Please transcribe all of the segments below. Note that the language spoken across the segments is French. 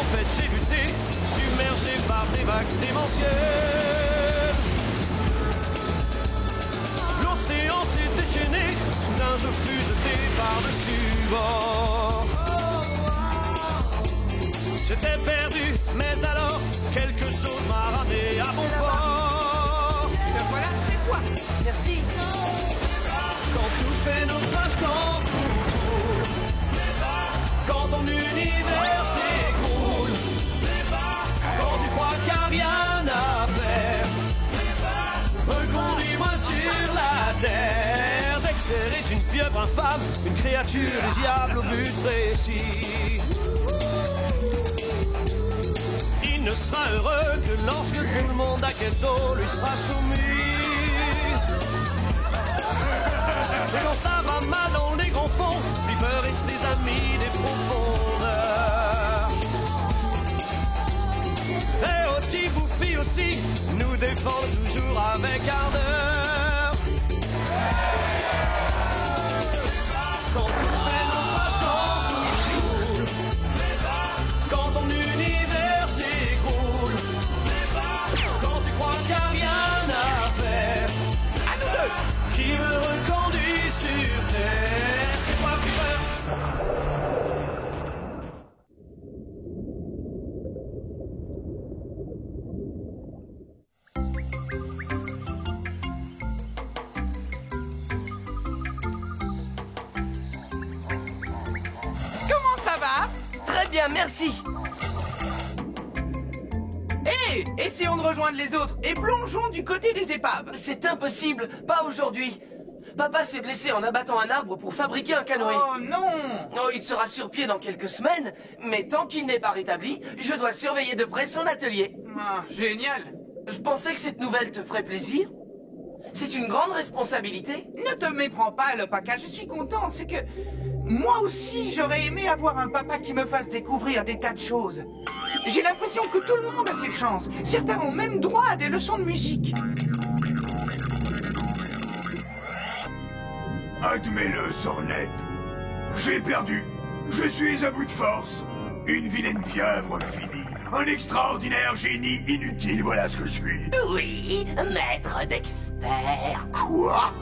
tempête, j'ai lutté, submergé par des vagues démentielles. L'océan s'est déchaîné, soudain je fus jeté par-dessus bord. J'étais perdu, mais alors quelque chose m'a ramené à bon port. Le voilà, c'est toi. Merci. Quand tout fait naufrage, quand tout coule, quand ton univers s'écroule, quand tu crois qu'il n'y a rien à faire, reconduis-moi sur la terre. Dexter est une pieuvre infâme, une créature du diable au but précis. Il ne sera heureux que lorsque tout le monde à Quetzal lui sera soumis. Et quand ça va mal dans les grands fonds, Flipper et ses amis des profondeurs. Et Oti Bouffi aussi nous défendent toujours avec ardeur. Quand tout fait naufrage, quand tout coule, quand ton univers s'écroule, quand tu crois qu'il n'y a rien à faire, À nous deux. qui me reconduit sur terre, c'est moi Flipper. Comment ça va? Très bien, merci. Hé, essayons de rejoindre les autres et plongeons du côté des épaves. C'est impossible, pas aujourd'hui. Papa s'est blessé en abattant un arbre pour fabriquer un canoë. Oh non. Oh, il sera sur pied dans quelques semaines, mais tant qu'il n'est pas rétabli, je dois surveiller de près son atelier. Ah, génial. Je pensais que cette nouvelle te ferait plaisir. C'est une grande responsabilité. Ne te méprends pas, Alopaka, je suis content, c'est que... Moi aussi, j'aurais aimé avoir un papa qui me fasse découvrir des tas de choses. J'ai l'impression que tout le monde a cette chance. Certains ont même droit à des leçons de musique. Admets-le, Sornette. J'ai perdu. Je suis à bout de force. Une vilaine pieuvre finie. Un extraordinaire génie inutile, voilà ce que je suis. Oui, maître Dexter. Quoi?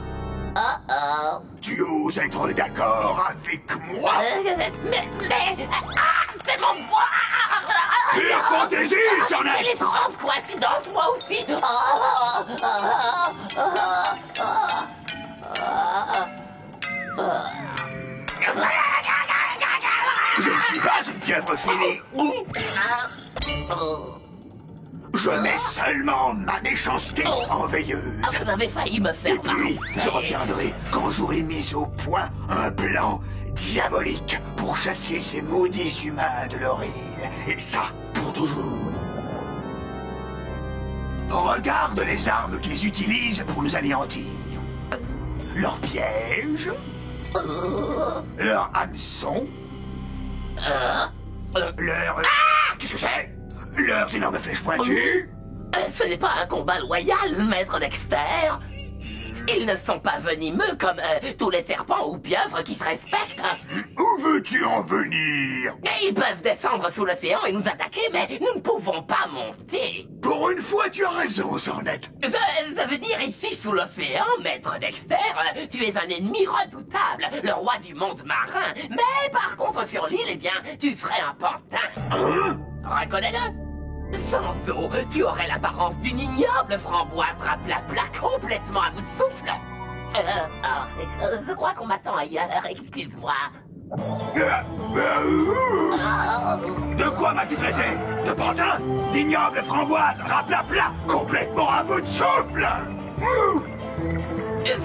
Oh. Tu oses être d'accord avec moi? C'est mon pouvoir. Pure fantaisie, Sornette! Quelle étrange coïncidence, moi aussi. Je ne suis pas une pieuvre finie. Je mets seulement ma méchanceté en veilleuse. Vous avez failli me Et faire puis, je reviendrai quand j'aurai mis au point un plan diabolique pour chasser ces maudits humains de leur île. Et ça, pour toujours. Regarde les armes qu'ils utilisent pour nous anéantir. Leurs pièges, leurs hameçons, leurs... Qu'est-ce que c'est? Leurs énormes flèches pointues. Ce n'est pas un combat loyal, maître Dexter. Ils ne sont pas venimeux comme tous les serpents ou pieuvres qui se respectent. Où veux-tu en venir? Ils peuvent descendre sous l'océan et nous attaquer, mais nous ne pouvons pas monter. Pour une fois, tu as raison, Sornette. Ça veut dire ici sous l'océan, maître Dexter, tu es un ennemi redoutable, le roi du monde marin. Mais par contre sur l'île, eh bien, tu serais un pantin. Hein? Reconnais-le. Sans eau, tu aurais l'apparence d'une ignoble framboise raplapla complètement à bout de souffle. Je crois qu'on m'attend ailleurs, excuse-moi. De quoi m'as-tu traité? De pantin? D'ignoble framboise, raplapla, complètement à bout de souffle.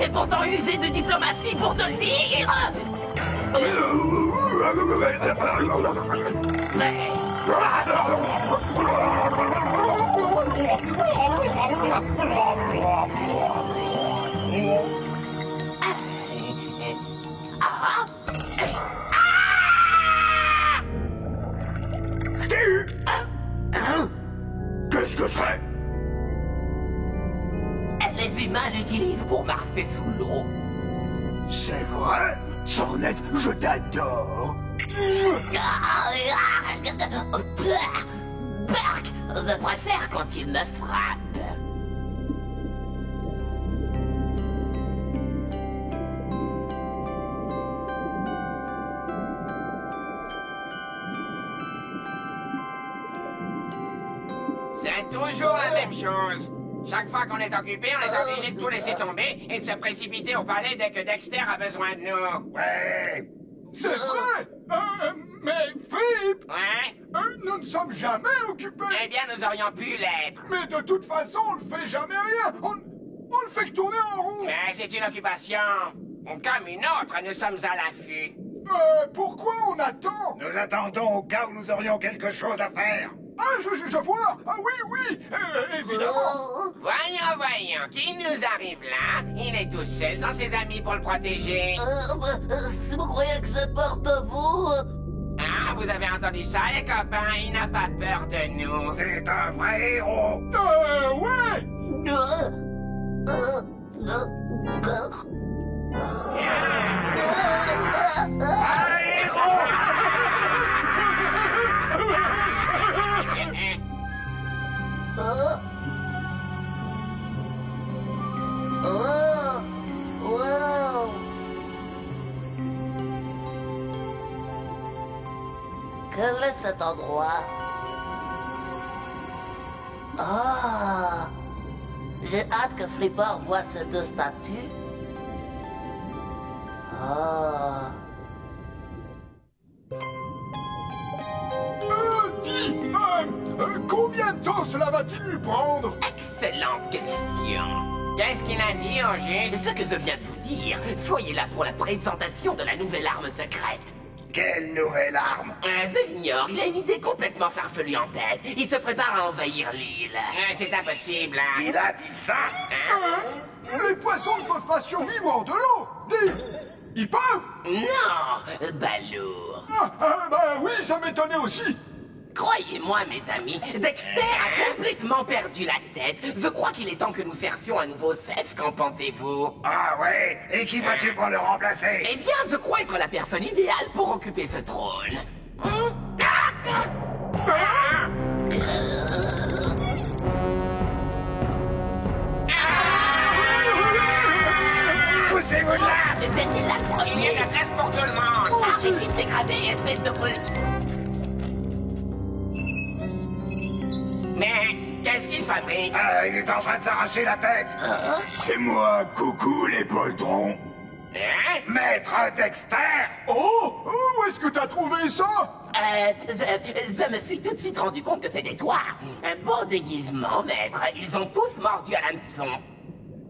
C'est pourtant usé de diplomatie pour te le dire. Mais... Je t'ai eu. Hein? Qu'est-ce que c'est? Les humains l'utilisent pour marcher sous l'eau. C'est vrai? Sornette, je t'adore. Bark! Je préfère quand il me frappe. C'est toujours la même chose. Chaque fois qu'on est occupé, on est obligé de tout laisser tomber et de se précipiter au palais dès que Dexter a besoin de nous. Ouais. C'est vrai. Mais Fripp, Ouais? nous ne sommes jamais occupés. Eh bien, nous aurions pu l'être. Mais de toute façon, on ne fait jamais rien. On ne fait que tourner en rond. Mais c'est une occupation. Comme une autre, nous sommes à l'affût. Pourquoi on attend? Nous attendons au cas où nous aurions quelque chose à faire. Ah, je vois. Ah oui, évidemment. Voyons, qui nous arrive là? Il est tout seul sans ses amis pour le protéger. Si vous croyez que j'ai peur de vous... Ah, vous avez entendu ça, les copains? Il n'a pas peur de nous. C'est un vrai héros. Ouais. Quel est cet endroit? Ah! J'ai hâte que Flipper voie ces deux statues. Ah! Dis, combien de temps cela va-t-il lui prendre? Excellente question. Qu'est-ce qu'il a dit au juste? C'est ce que je viens de vous dire. Soyez là pour la présentation de la nouvelle arme secrète. Quelle nouvelle arme? Je l'ignore, il a une idée complètement farfelue en tête. Il se prépare à envahir l'île. C'est impossible, hein? Il a dit ça? Les poissons ne peuvent pas survivre hors de l'eau. Dis, ils peuvent? Non, balourd. Oui, ça m'étonnait aussi. Croyez-moi, mes amis, Dexter a complètement perdu la tête. Je crois qu'il est temps que nous cherchions un nouveau chef, qu'en pensez-vous? Ah ouais? Et qui vas-tu pour le remplacer? Eh bien, je crois être la personne idéale pour occuper ce trône. Poussez-vous de là! C'était là le Il y a premier. de la place pour tout le monde. Arrêtez de dégrader, espèce de brute. Mais qu'est-ce qu'il fabrique? Il est en train de s'arracher la tête. C'est moi, coucou les poltrons. Hein? Maître Dexter! Oh, où est-ce que t'as trouvé ça? Je me suis tout de suite rendu compte que c'était toi. Un beau déguisement, maître. Ils ont tous mordu à l'hameçon.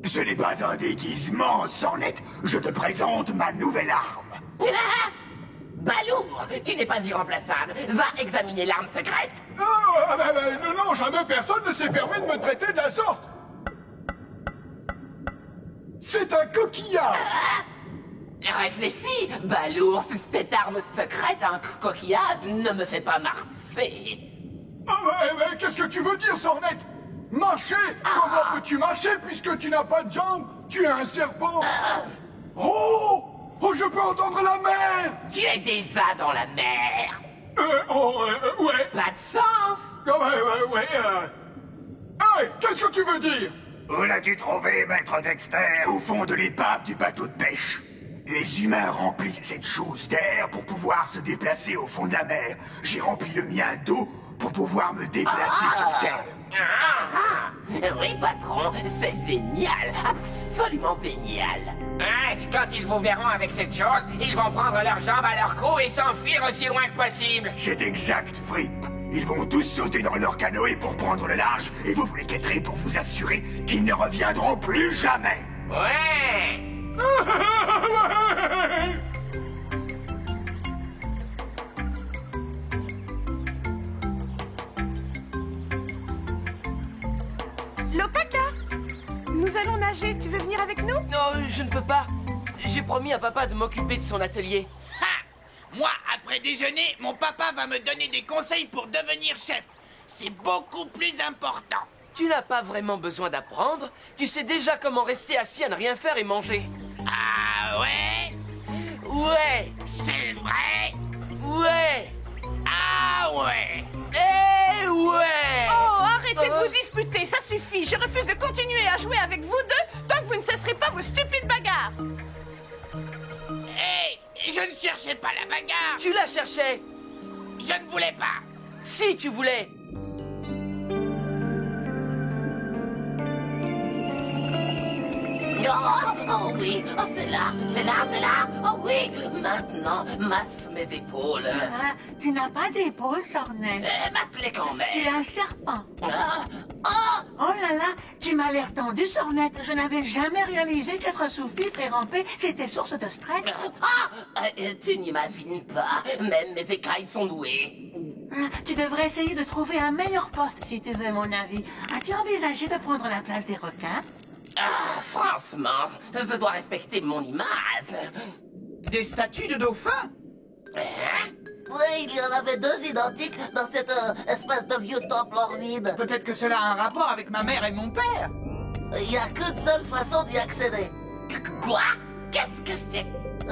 Ce n'est pas un déguisement, Sornette. Je te présente ma nouvelle arme. Balourd, tu n'es pas irremplaçable. Va examiner l'arme secrète. Non, jamais personne ne s'est permis de me traiter de la sorte. C'est un coquillage. Réfléchis, Balourd, si cette arme secrète a un coquillage, ne me fais pas marcher. Mais qu'est-ce que tu veux dire, Sornette? Marcher? Comment peux-tu marcher puisque tu n'as pas de jambes? Tu es un serpent. Oh, je peux entendre la mer. Tu es déjà dans la mer. Ouais. Pas de sens. Hey, qu'est-ce que tu veux dire? Où l'as-tu trouvé, Maître Dexter? Au fond de l'épave du bateau de pêche. Les humains remplissent cette chose d'air pour pouvoir se déplacer au fond de la mer. J'ai rempli le mien d'eau pour pouvoir me déplacer sur Terre. Oui, patron, c'est génial, absolument génial. Hein? Quand ils vous verront avec cette chose, ils vont prendre leurs jambes à leur cou et s'enfuir aussi loin que possible. C'est exact, Fripp. Ils vont tous sauter dans leur canoë pour prendre le large, et vous les quêterez pour vous assurer qu'ils ne reviendront plus jamais. Ouais! Lopaka, nous allons nager. Tu veux venir avec nous? Non, je ne peux pas. J'ai promis à papa de m'occuper de son atelier. Moi, après déjeuner, mon papa va me donner des conseils pour devenir chef. C'est beaucoup plus important. Tu n'as pas vraiment besoin d'apprendre. Tu sais déjà comment rester assis à ne rien faire et manger. Ah ouais? Ouais, C'est vrai? ouais. Ah ouais? Eh fini. Je refuse de continuer à jouer avec vous deux tant que vous ne cesserez pas vos stupides bagarres. Hé, je ne cherchais pas la bagarre. Tu la cherchais. Je ne voulais pas. Si tu voulais. Oh oui, oh, c'est là. Oh oui, maintenant, masse mes épaules. Ah, tu n'as pas d'épaule, Sornet. Masse-les quand même. Tu es un serpent. Ah, Oh là là, tu m'as l'air tendu, Sornette. Je n'avais jamais réalisé qu'être sous-fifre et ramper, c'était source de stress. tu n'imagines pas, même mes écailles sont nouées. Ah, tu devrais essayer de trouver un meilleur poste, si tu veux mon avis. As-tu envisagé de prendre la place des requins? Franchement, je dois respecter mon image. Des statues de dauphins? Oui, il y en avait deux identiques dans cette espèce de vieux temple hors vide. Peut-être que cela a un rapport avec ma mère et mon père. Il n'y a qu'une seule façon d'y accéder. Quoi? Qu'est-ce que c'est?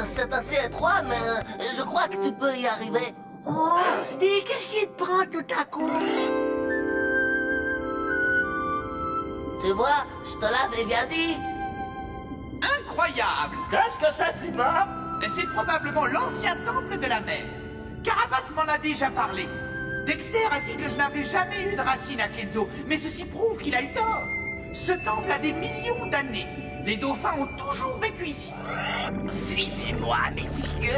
C'est assez étroit, mais je crois que tu peux y arriver. Oh, dis, qu'est-ce qui te prend tout à coup? Tu vois, je te l'avais bien dit. Incroyable! Qu'est-ce que c'est, Simba? C'est probablement l'ancien temple de la mer. Carapace m'en a déjà parlé. Dexter a dit que je n'avais jamais eu de racines à Kenzo, mais ceci prouve qu'il a eu tort. Ce temple a des millions d'années. Les dauphins ont toujours vécu ici. Suivez-moi, messieurs.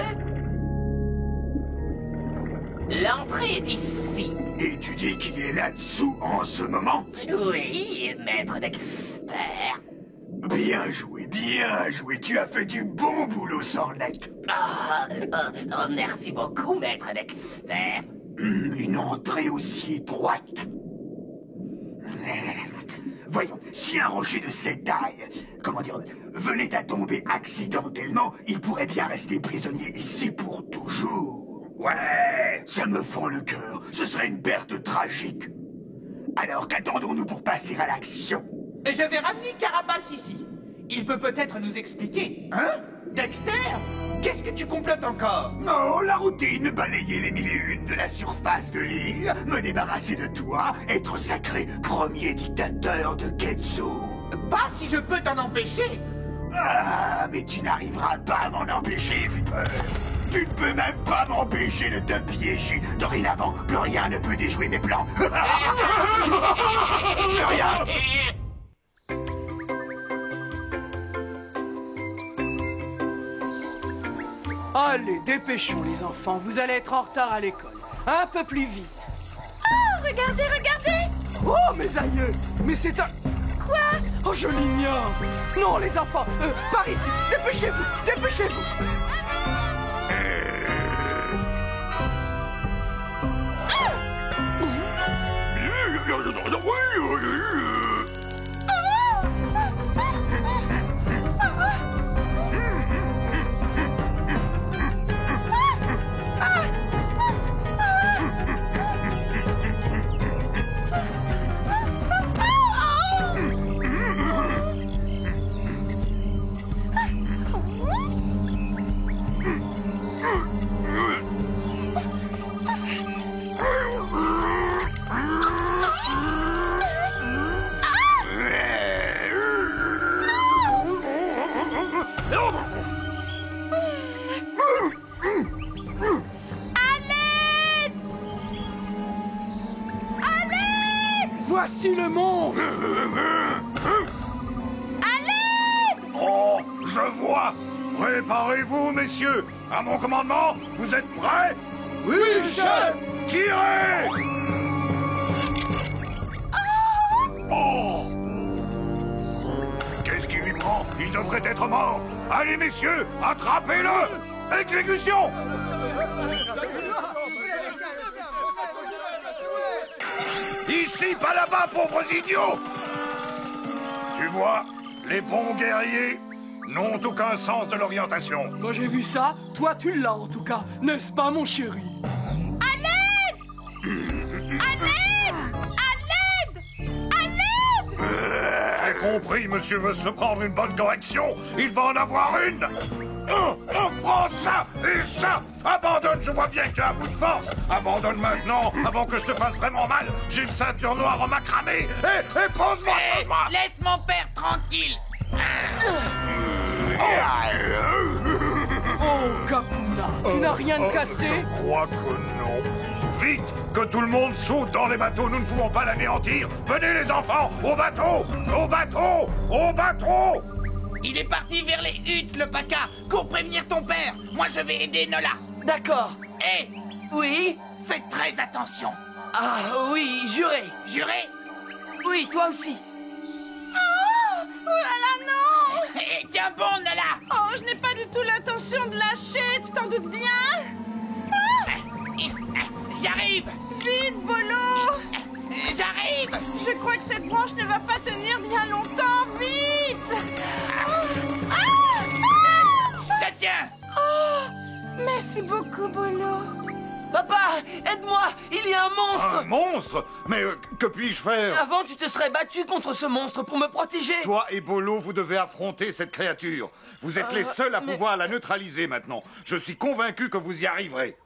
L'entrée est ici. Et tu dis qu'il est là-dessous en ce moment? Oui, maître Dexter. Bien joué, tu as fait du bon boulot, Sornette. Merci beaucoup, maître Dexter. Une entrée aussi étroite. Voyons, si un rocher de cette taille, venait à tomber accidentellement, il pourrait bien rester prisonnier ici pour toujours. Ouais, ça me fend le cœur, ce serait une perte tragique. Alors qu'attendons-nous pour passer à l'action? Je vais ramener Carapace ici. Il peut peut-être nous expliquer. Hein? Dexter? Qu'est-ce que tu complotes encore? Oh, la routine, balayer les 1001 de la surface de l'île, me débarrasser de toi, être sacré premier dictateur de Ketsu. Pas si je peux t'en empêcher. Ah, mais tu n'arriveras pas à m'en empêcher, Flipper. Tu ne peux même pas m'empêcher de te piéger. Dorénavant, plus rien ne peut déjouer mes plans. Plus rien. Allez, dépêchons les enfants, vous allez être en retard à l'école. Un peu plus vite. Oh, regardez, regardez! Oh, mes aïeux! Mais c'est un... Quoi? Oh, je l'ignore! Non, les enfants, par ici! Dépêchez-vous! Dépêchez-vous! Voici le monstre! Allez! Oh, je vois! Préparez-vous, messieurs! À mon commandement, vous êtes prêts? Oui, chef! Tirez! Oh! Qu'est-ce qui lui prend? Il devrait être mort! Allez, messieurs, attrapez-le! Exécution! Ici, pas là-bas, pauvres idiots! Tu vois, les bons guerriers n'ont aucun sens de l'orientation. Moi j'ai vu ça, toi tu l'as en tout cas, n'est-ce pas mon chéri? À l'aide! À l'aide! À l'aide! À l'aide! J'ai compris, monsieur veut se prendre une bonne correction. Il va en avoir une! Prends ça et ça. Abandonne, je vois bien que tu as un bout de force. Abandonne maintenant, avant que je te fasse vraiment mal. J'ai une ceinture noire en macramé. Et pose-moi, pose-moi. Laisse mon père tranquille. Oh, Capuna, tu n'as rien de cassé? Je crois que non. Vite, que tout le monde saute dans les bateaux, nous ne pouvons pas l'anéantir. Venez les enfants, au bateau, au bateau, au bateau. Il est parti vers les huttes, le Paca. Cours prévenir ton père. Moi, je vais aider Nola. D'accord. Hé, Oui? faites très attention. Ah oui, juré. Juré? Oui, toi aussi. Oh là là, non! Eh, tiens bon, Nola. Oh, je n'ai pas du tout l'intention de lâcher, tu t'en doutes bien? J'arrive. Vite, Bolo! J'arrive. Je crois que cette branche ne va pas tenir bien longtemps. Vite! Je te tiens. Oh, merci beaucoup, Bolo. Papa, aide-moi! Il y a un monstre! Un monstre? Mais que puis-je faire? Avant, tu te serais battu contre ce monstre pour me protéger. Toi et Bolo, vous devez affronter cette créature. Vous êtes les seuls à pouvoir la neutraliser maintenant. Je suis convaincu que vous y arriverez.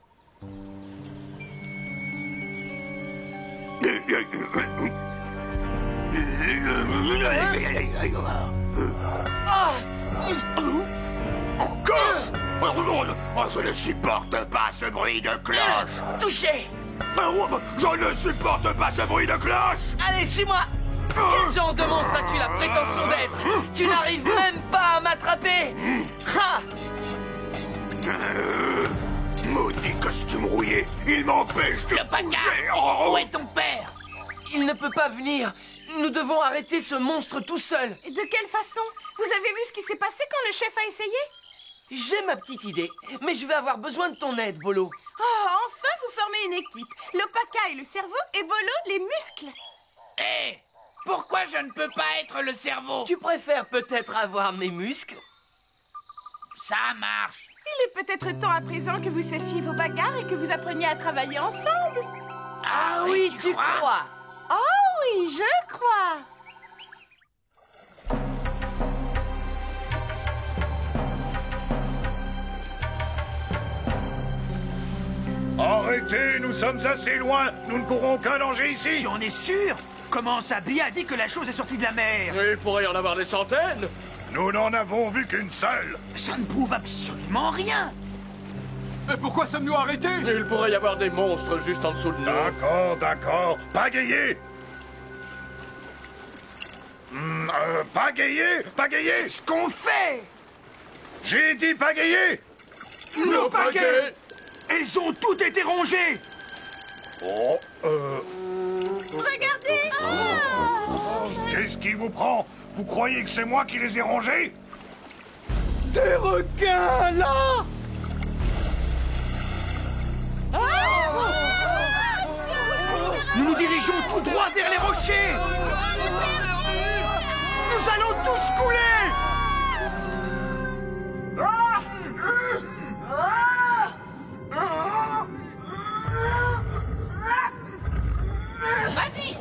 Je ne supporte pas ce bruit de cloche. Touché! Je ne supporte pas ce bruit de cloche. Allez, suis-moi! Quel genre de monstre as-tu la prétention d'être? Tu n'arrives même pas à m'attraper! Ha! Maudit costume rouillé, il m'empêche de Le Paca. bouger. Où est ton père? Il ne peut pas venir. Nous devons arrêter ce monstre tout seul. Et de quelle façon? Vous avez vu ce qui s'est passé quand le chef a essayé? J'ai ma petite idée, mais je vais avoir besoin de ton aide, Bolo. Oh, enfin, vous formez une équipe. Le Paca est le cerveau et Bolo les muscles. Hé, pourquoi je ne peux pas être le cerveau? Tu préfères peut-être avoir mes muscles? Ça marche. Il est peut-être temps à présent que vous cessiez vos bagarres et que vous appreniez à travailler ensemble. Ah oui, tu crois? Oh oui, je crois. Arrêtez, nous sommes assez loin. Nous ne courons aucun danger ici. J'en ai sûr. Comment Sabi a dit que la chose est sortie de la mer? Il pourrait y en avoir des centaines. Nous n'en avons vu qu'une seule. Ça ne prouve absolument rien. Et pourquoi sommes-nous arrêtés? Il pourrait y avoir des monstres juste en dessous de nous. D'accord, d'accord. Pagayer. Pagayer, pagayer. C'est ce qu'on fait. J'ai dit pagayer. Nos pagaies! Elles ont toutes été rongées. Oh, Regardez. Qu'est-ce qui vous prend? Vous croyez que c'est moi qui les ai rongés? Des requins, là! Nous nous dirigeons tout droit vers les rochers. Nous allons tous couler. Vas-y.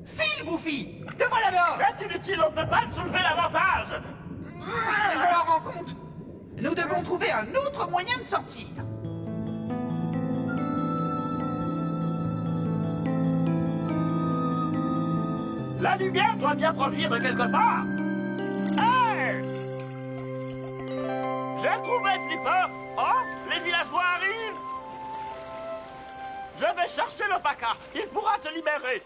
File, Bouffi. Te voilà là. C'est inutile, on ne peut pas soulever l'avantage. Je m'en rends compte. Nous devons trouver un autre moyen de sortir. La lumière doit bien provenir de quelque part. Hey! J'ai trouvé Flipper. Oh, les villageois arrivent. Je vais chercher le Paca. Il pourra te libérer.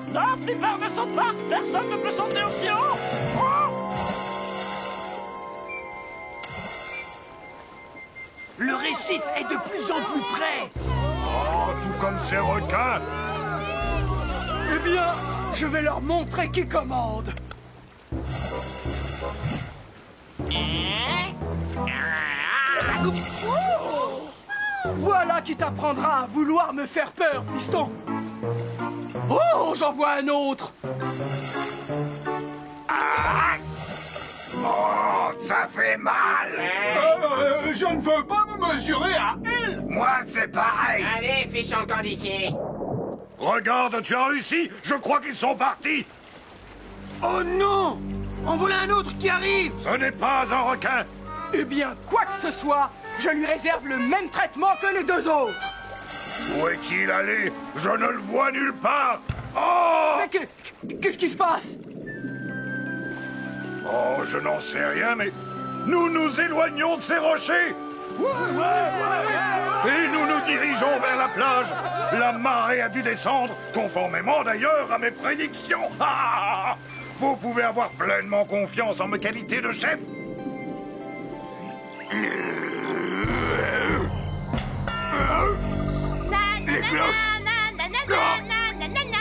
Non, Flipper, ne saute pas. Personne ne peut sauter aussi haut. Oh! Le récif est de plus en plus près. Oh, tout comme ces requins. Eh bien, je vais leur montrer qui commande. Voilà qui t'apprendra à vouloir me faire peur, fiston. Oh, j'en vois un autre. Oh, ça fait mal. Je ne veux pas me mesurer à elle. Moi, c'est pareil. Allez, fichons le camp d'ici. Regarde, tu as réussi. Je crois qu'ils sont partis. Oh non! En voilà un autre qui arrive. Ce n'est pas un requin. Eh bien, quoi que ce soit, je lui réserve le même traitement que les deux autres. Où est-il allé? Je ne le vois nulle part. Oh! Mais qu'est-ce qui se passe? Oh, je n'en sais rien, mais nous nous éloignons de ces rochers. Et nous nous dirigeons vers la plage. La marée a dû descendre, conformément d'ailleurs à mes prédictions. Ah! Vous pouvez avoir pleinement confiance en ma qualité de chef. Les cloches.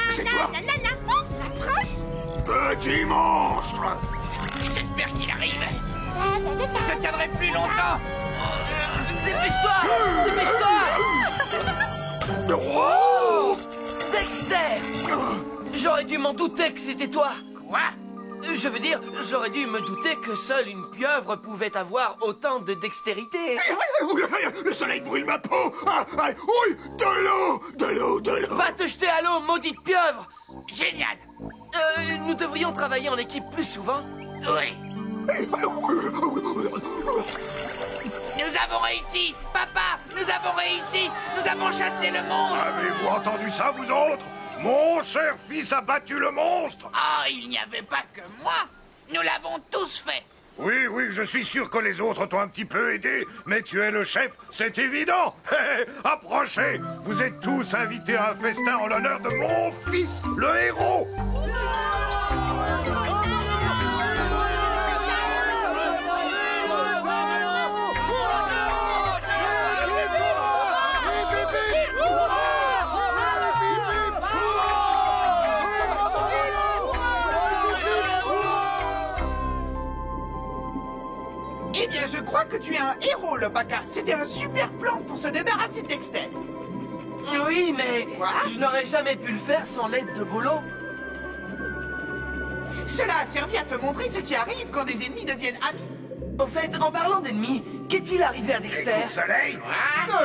C'est toi. Approche. Petit monstre. J'espère qu'il arrive. Je tiendrai plus longtemps. Dépêche-toi! Dépêche-toi! Oh! Dexter! J'aurais dû m'en douter que c'était toi. Quoi? Je veux dire, j'aurais dû me douter que seule une pieuvre pouvait avoir autant de dextérité. Le soleil brûle ma peau. Oui, de l'eau. Va te jeter à l'eau, maudite pieuvre! Génial. Nous devrions travailler en équipe plus souvent. Oui. Nous avons réussi. Papa, nous avons réussi. Nous avons chassé le monstre. Avez-vous entendu ça, vous autres? Mon cher fils a battu le monstre. Ah, il n'y avait pas que moi. Nous l'avons tous fait. Oui, je suis sûr que les autres t'ont un petit peu aidé, mais tu es le chef, c'est évident. Approchez, vous êtes tous invités à un festin en l'honneur de mon fils, le héros. Eh bien, je crois que tu es un héros, le Paca. C'était un super plan pour se débarrasser de Dexter. Oui, mais je n'aurais jamais pu le faire sans l'aide de Bolo. Cela a servi à te montrer ce qui arrive quand des ennemis deviennent amis. Au fait, en parlant d'ennemis, qu'est-il arrivé à Dexter? Soleil?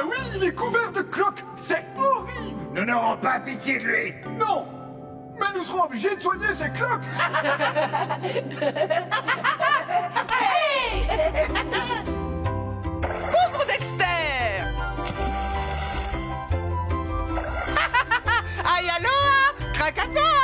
Oui, il est couvert de cloques. C'est horrible. Nous n'aurons pas pitié de lui. Non. Mais nous serons obligés de soigner ces cloques. Pauvre Dexter. Aïe, aloha, Krakatoa.